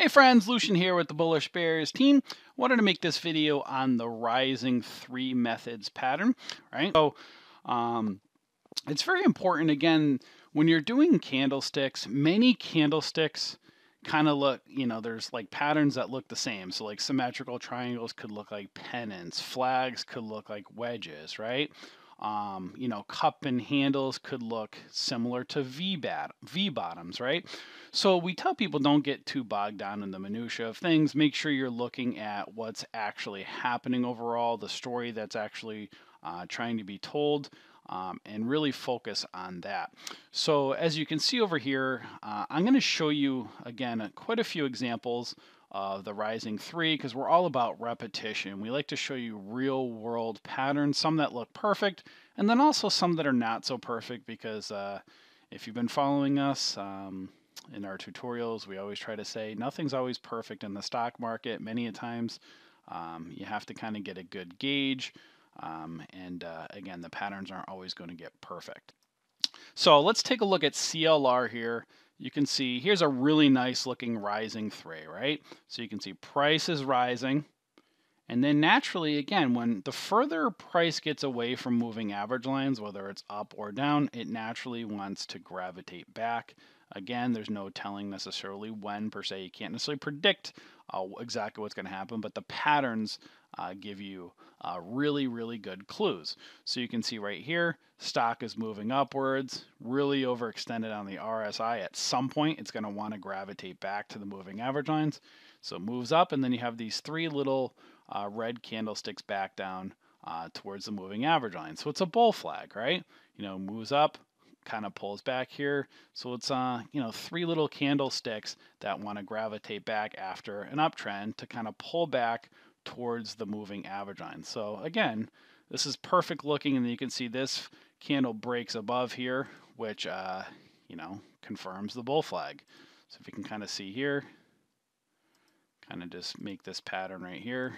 Hey friends, Lucian here with the Bullish Bears team. Wanted to make this video on the rising three methods pattern, right? Um, it's very important, again, when you're doing candlesticks, many candlesticks kind of look, there's like patterns that look the same. So like symmetrical triangles could look like pennants, flags could look like wedges, right? Cup and handles could look similar to V bottoms, right? So we tell people don't get too bogged down in the minutia of things. Make sure you're looking at what's actually happening overall, the story that's actually trying to be told, and really focus on that. So as you can see over here, I'm going to show you, again, quite a few examples of the rising three because we're all about repetition. We like to show you real world patterns, some that look perfect, and then also some that are not so perfect because if you've been following us in our tutorials, we always try to say nothing's always perfect in the stock market. Many a times you have to kind of get a good gauge. Again, the patterns aren't always going to get perfect. So let's take a look at CLR here. You can see here's a really nice looking rising three, right? So you can see price is rising. And then naturally, again, when the further price gets away from moving average lines, whether it's up or down, it naturally wants to gravitate back. Again, there's no telling necessarily when per se. You can't necessarily predict exactly what's going to happen, but the patterns give you really, really good clues. So you can see right here, stock is moving upwards, really overextended on the RSI. At some point, it's going to want to gravitate back to the moving average lines. So it moves up, and then you have these three little red candlesticks back down towards the moving average line. So it's a bull flag, right? Moves up, kind of pulls back here. So it's three little candlesticks that want to gravitate back after an uptrend to kind of pull back towards the moving average line. So again, this is perfect looking, and you can see this candle breaks above here, which confirms the bull flag. So if you can kind of see here, kind of just make this pattern right here.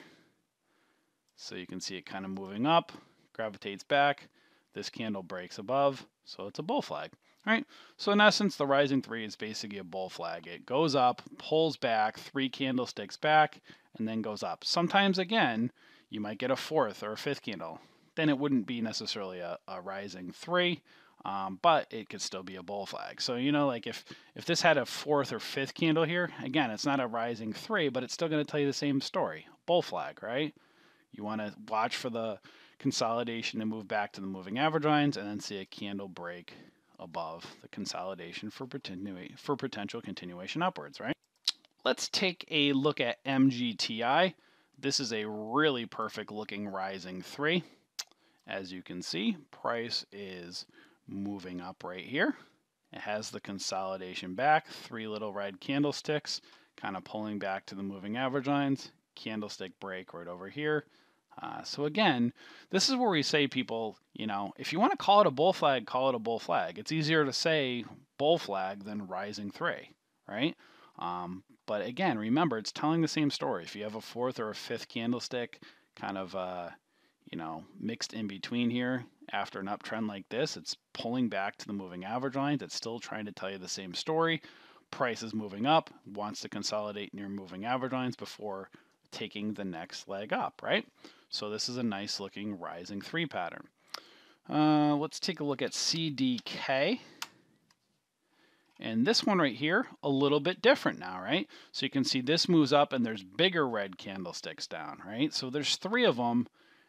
So you can see it kind of moving up, gravitates back. This candle breaks above, so it's a bull flag. All right, so in essence, the rising three is basically a bull flag. It goes up, pulls back, three candlesticks back, and then goes up. Sometimes, again, you might get a fourth or a fifth candle. Then it wouldn't be necessarily a rising three, but it could still be a bull flag. So, like if this had a fourth or fifth candle here, again, it's not a rising three, but it's still going to tell you the same story. Bull flag, right? You want to watch for the consolidation to move back to the moving average lines and then see a candle break above the consolidation for potential continuation upwards, right? Let's take a look at MGTI. This is a really perfect looking rising three. As you can see, price is moving up right here. It has the consolidation back, three little red candlesticks, kind of pulling back to the moving average lines. Candlestick break right over here. So again, this is where we say people, if you want to call it a bull flag, call it a bull flag. It's easier to say bull flag than rising three, right? But again, remember, it's telling the same story. If you have a fourth or a fifth candlestick kind of, mixed in between here after an uptrend like this, it's pulling back to the moving average lines. It's still trying to tell you the same story. Price is moving up, wants to consolidate near moving average lines before taking the next leg up, right? So this is a nice looking rising three pattern. Let's take a look at CDK. And this one right here, a little bit different now, right? So you can see this moves up and there's bigger red candlesticks down, right? So there's three of them.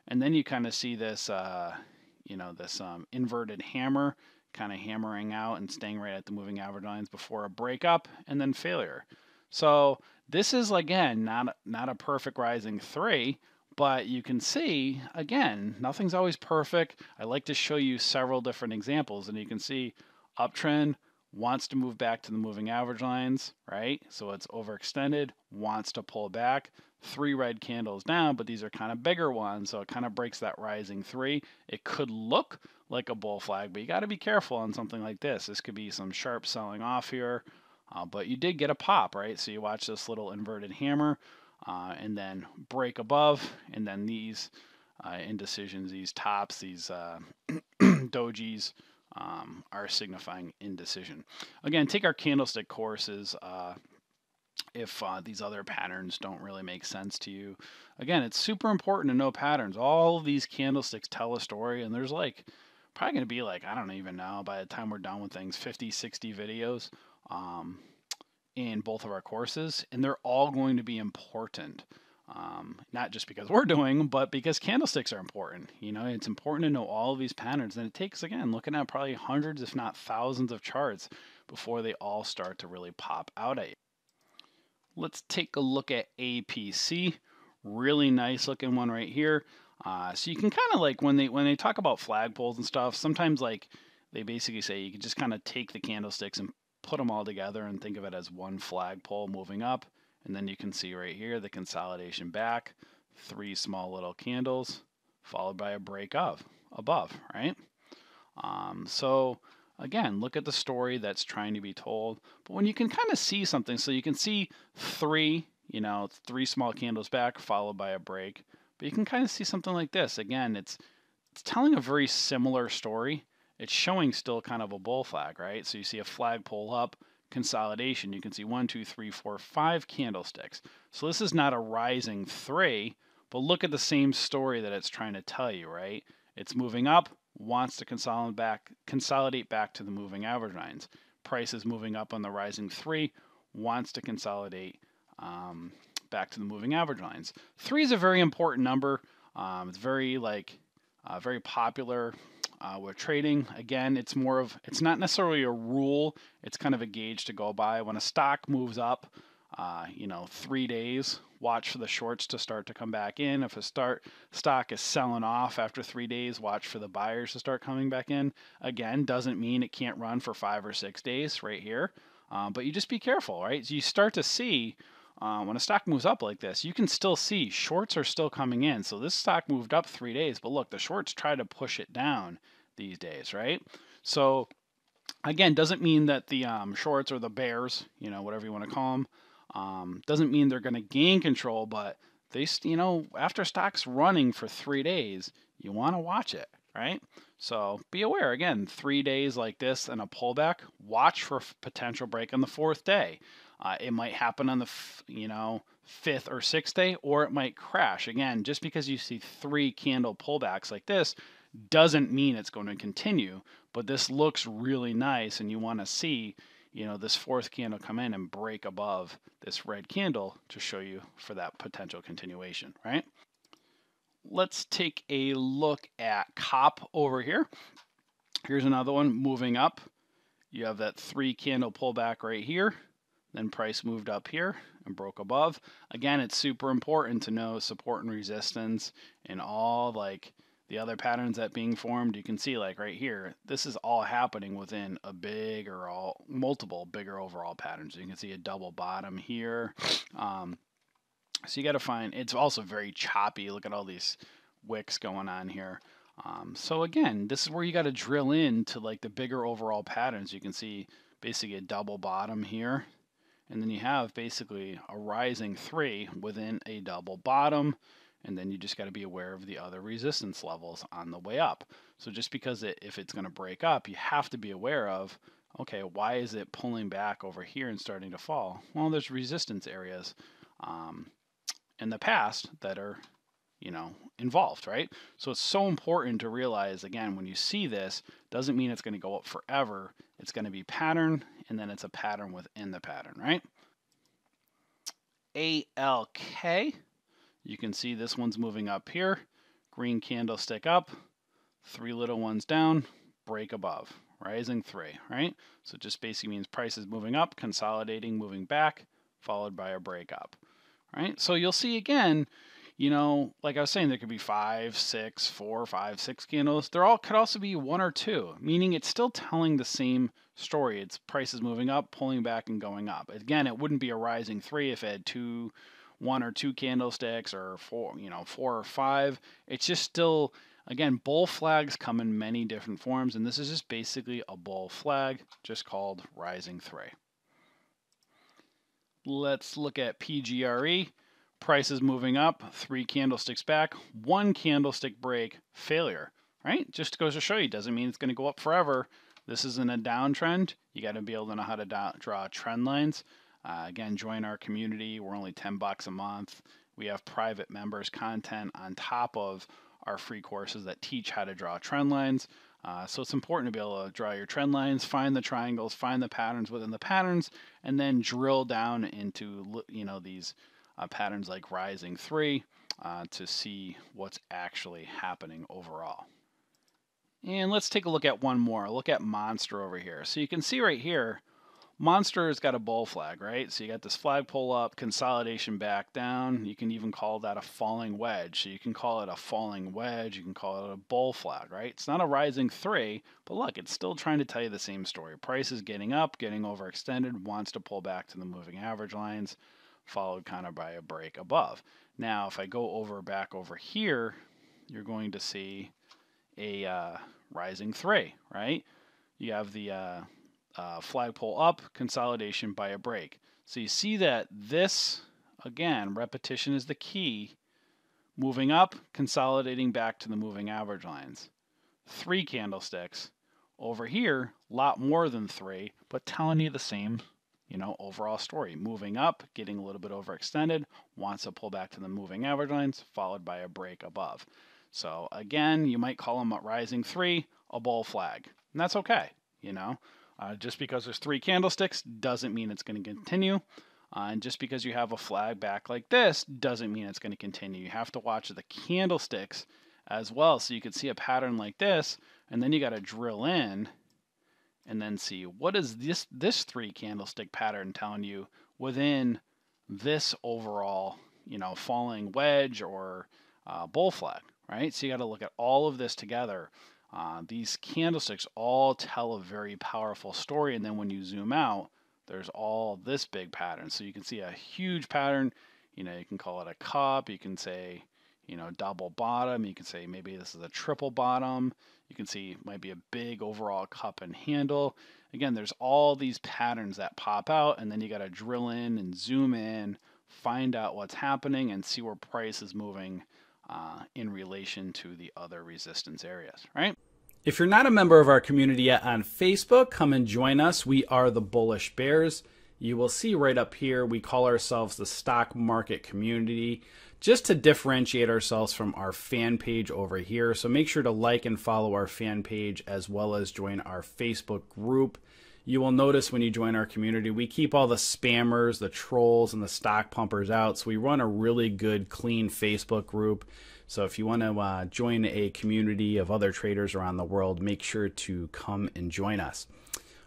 And then you kind of see this, this inverted hammer kind of hammering out and staying right at the moving average lines before a breakup and then failure. So this is, again, not a perfect rising three, but you can see, again, nothing's always perfect. I like to show you several different examples, and you can see uptrend wants to move back to the moving average lines, right? So it's overextended, wants to pull back. Three red candles down, but these are kind of bigger ones, so it kind of breaks that rising three. It could look like a bull flag, but you got to be careful on something like this. This could be some sharp selling off here, but you did get a pop, right? So you watch this little inverted hammer, and then break above, and then these indecisions, these tops, these dojis are signifying indecision. Again, take our candlestick courses if these other patterns don't really make sense to you. Again, it's super important to know patterns. All of these candlesticks tell a story, and there's like probably going to be like, I don't even know, by the time we're done with things, 50, 60 videos in both of our courses, and they're all going to be important. Not just because we're doing, but because candlesticks are important. You know, it's important to know all of these patterns, and it takes, again, looking at probably hundreds, if not thousands of charts before they all start to really pop out at you. Let's take a look at APC. Really nice looking one right here. So you can kind of like when they talk about flagpoles and stuff, sometimes like they basically say you can just kind of take the candlesticks and put them all together and think of it as one flagpole moving up. And then you can see right here the consolidation back, 3 small little candles, followed by a break above, right? So again, look at the story that's trying to be told. But when you can kind of see something, so you can see 3 small candles back, followed by a break. But you can kind of see something like this. Again, it's telling a very similar story. It's showing still kind of a bull flag, right? So you see a flagpole up, consolidation. You can see 1, 2, 3, 4, 5 candlesticks. So this is not a rising 3, but look at the same story that it's trying to tell you, right? It's moving up, wants to consolidate back to the moving average lines. Price is moving up on the rising 3, wants to consolidate back to the moving average lines. 3 is a very important number. It's very very popular with trading. Again, it's not necessarily a rule. It's kind of a gauge to go by. When a stock moves up, 3 days, watch for the shorts to start to come back in. If a stock is selling off after 3 days, watch for the buyers to start coming back in. Again, doesn't mean it can't run for 5 or 6 days right here. But you just be careful, right? So you start to see when a stock moves up like this, you can still see shorts are still coming in. So this stock moved up 3 days, but look, the shorts try to push it down these days, right? So again, doesn't mean that the shorts or the bears, whatever you want to call them, doesn't mean they're going to gain control, but they, after stock's running for 3 days, you want to watch it, right? So be aware, again, 3 days like this and a pullback, watch for potential break on the 4th day. It might happen on the, 5th or 6th day, or it might crash. Again, just because you see 3 candle pullbacks like this doesn't mean it's going to continue, but this looks really nice, and you want to see, this 4th candle come in and break above this red candle to show you for that potential continuation, right? Let's take a look at COP over here. Here's another one moving up. You have that 3 candle pullback right here. Then price moved up here and broke above. Again, it's super important to know support and resistance and all the other patterns that being formed. You can see right here, this is all happening within a multiple bigger overall patterns. You can see a double bottom here. So you got to find, it's also very choppy. Look at all these wicks going on here. So again, this is where you got to drill into the bigger overall patterns. You can see basically a double bottom here. And then you have basically a rising 3 within a double bottom. And then you just got to be aware of the other resistance levels on the way up. So just because if it's going to break up, you have to be aware of, okay, why is it pulling back over here and starting to fall? Well, there's resistance areas in the past that are, involved, right? So it's so important to realize, again, when you see this, doesn't mean it's going to go up forever. It's going to be pattern, and then it's a pattern within the pattern, right? ALK, you can see this one's moving up here. Green candlestick up, 3 little ones down, break above, rising 3, right? So it just basically means price is moving up, consolidating, moving back, followed by a break up, right? So you'll see again, like I was saying, there could be 5, 6, 4, 5, 6 candles. Could also be 1 or 2, meaning it's still telling the same story. It's prices moving up, pulling back, and going up. Again, it wouldn't be a rising 3 if it had 1 or 2 candlesticks, or 4, 4 or 5. It's just still, again, bull flags come in many different forms, and this is just basically a bull flag, just called rising 3. Let's look at PGRE. Price is moving up, 3 candlesticks back, 1 candlestick break, failure, right? Just goes to show you, doesn't mean it's going to go up forever. This isn't a downtrend. You got to be able to know how to draw trend lines. Again, join our community. We're only 10 bucks a month. We have private members content on top of our free courses that teach how to draw trend lines. So it's important to be able to draw your trend lines, find the triangles, find the patterns within the patterns, and then drill down into these patterns like rising 3 to see what's actually happening overall. And let's take a look at one more. Look at Monster over here. So you can see right here, Monster has got a bull flag, right? So you got this flagpole up, consolidation back down. You can even call that a falling wedge. So you can call it a falling wedge. You can call it a bull flag, right? It's not a rising 3, but look, it's still trying to tell you the same story. Price is getting up, getting overextended, wants to pull back to the moving average lines, followed kind of by a break above. Now, if I go back over here, you're going to see a rising 3, right? You have the flagpole up, consolidation by a break. So you see that this, again, repetition is the key. Moving up, consolidating back to the moving average lines. 3 candlesticks. Over here, a lot more than 3, but telling you the same, overall story. Moving up, getting a little bit overextended, wants to pull back to the moving average lines, followed by a break above. So again, you might call them a rising 3, a bull flag. And that's okay, Just because there's 3 candlesticks doesn't mean it's going to continue. And just because you have a flag back like this doesn't mean it's going to continue. You have to watch the candlesticks as well. So you can see a pattern like this, and then you got to drill in and then see what is this 3 candlestick pattern telling you within this overall, falling wedge or bull flag, right? So you got to look at all of this together. These candlesticks all tell a very powerful story, and then when you zoom out, there's all this big pattern. So you can see a huge pattern. You can call it a cup. You can say, double bottom. You can say maybe this is a triple bottom. You can see it might be a big overall cup and handle. Again, there's all these patterns that pop out, and then you got to drill in and zoom in, find out what's happening, and see where price is moving in relation to the other resistance areas, right? If you're not a member of our community yet on Facebook, come and join us. We are the Bullish Bears. You will see right up here, we call ourselves the stock market community, just to differentiate ourselves from our fan page over here. So make sure to like and follow our fan page as well as join our Facebook group. You will notice when you join our community, we keep all the spammers, the trolls, and the stock pumpers out. So we run a really good, clean Facebook group. So if you want to join a community of other traders around the world, make sure to come and join us.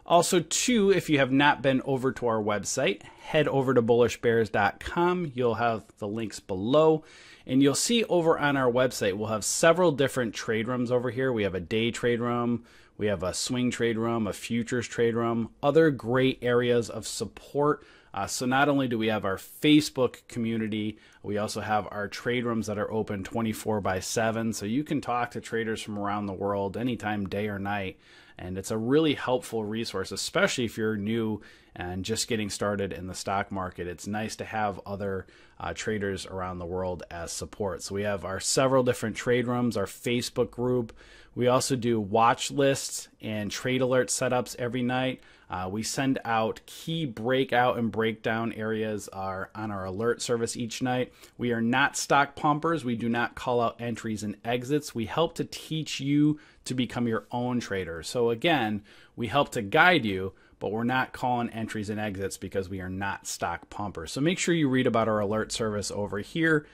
Also, too, if you have not been over to our website, head over to bullishbears.com. You'll have the links below. And you'll see over on our website, we'll have several different trade rooms over here. We have a day trade room. We have a swing trade room, a futures trade room, other great areas of support. So not only do we have our Facebook community, we also have our trade rooms that are open 24/7. So you can talk to traders from around the world anytime, day or night. And it's a really helpful resource, especially if you're new and just getting started in the stock market. It's nice to have other traders around the world as support. So we have our several different trade rooms, our Facebook group. We also do watch lists and trade alert setups every night. We send out key breakout and breakdown areas on our alert service each night. We are not stock pumpers. We do not call out entries and exits. We help to teach you to become your own trader. So again, we help to guide you, but we're not calling entries and exits because we are not stock pumpers. So make sure you read about our alert service over here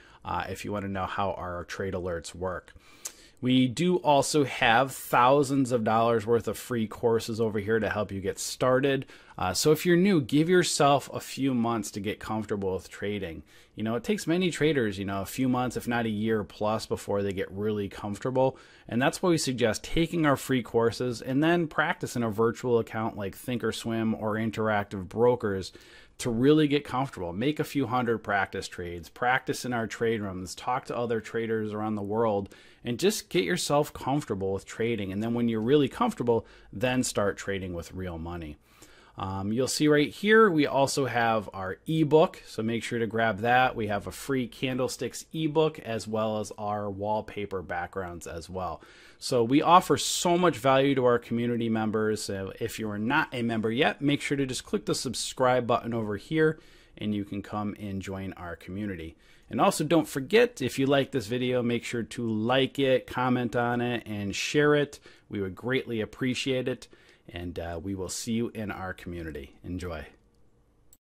if you want to know how our trade alerts work. We do also have thousands of dollars worth of free courses over here to help you get started. So if you're new, give yourself a few months to get comfortable with trading. It takes many traders, a few months, if not a year plus, before they get really comfortable. And that's why we suggest taking our free courses and then practice in a virtual account like Thinkorswim or Interactive Brokers to really get comfortable. Make a few hundred practice trades, practice in our trade rooms, talk to other traders around the world, and just get yourself comfortable with trading. And then when you're really comfortable, then start trading with real money. You'll see right here we also have our ebook, so make sure to grab that. We have a free candlesticks ebook as well as our wallpaper backgrounds as well. So we offer so much value to our community members. If you are not a member yet, make sure to just click the subscribe button over here and you can come and join our community. And also don't forget, if you like this video, make sure to like it, comment on it, and share it. We would greatly appreciate it. And we will see you in our community. Enjoy.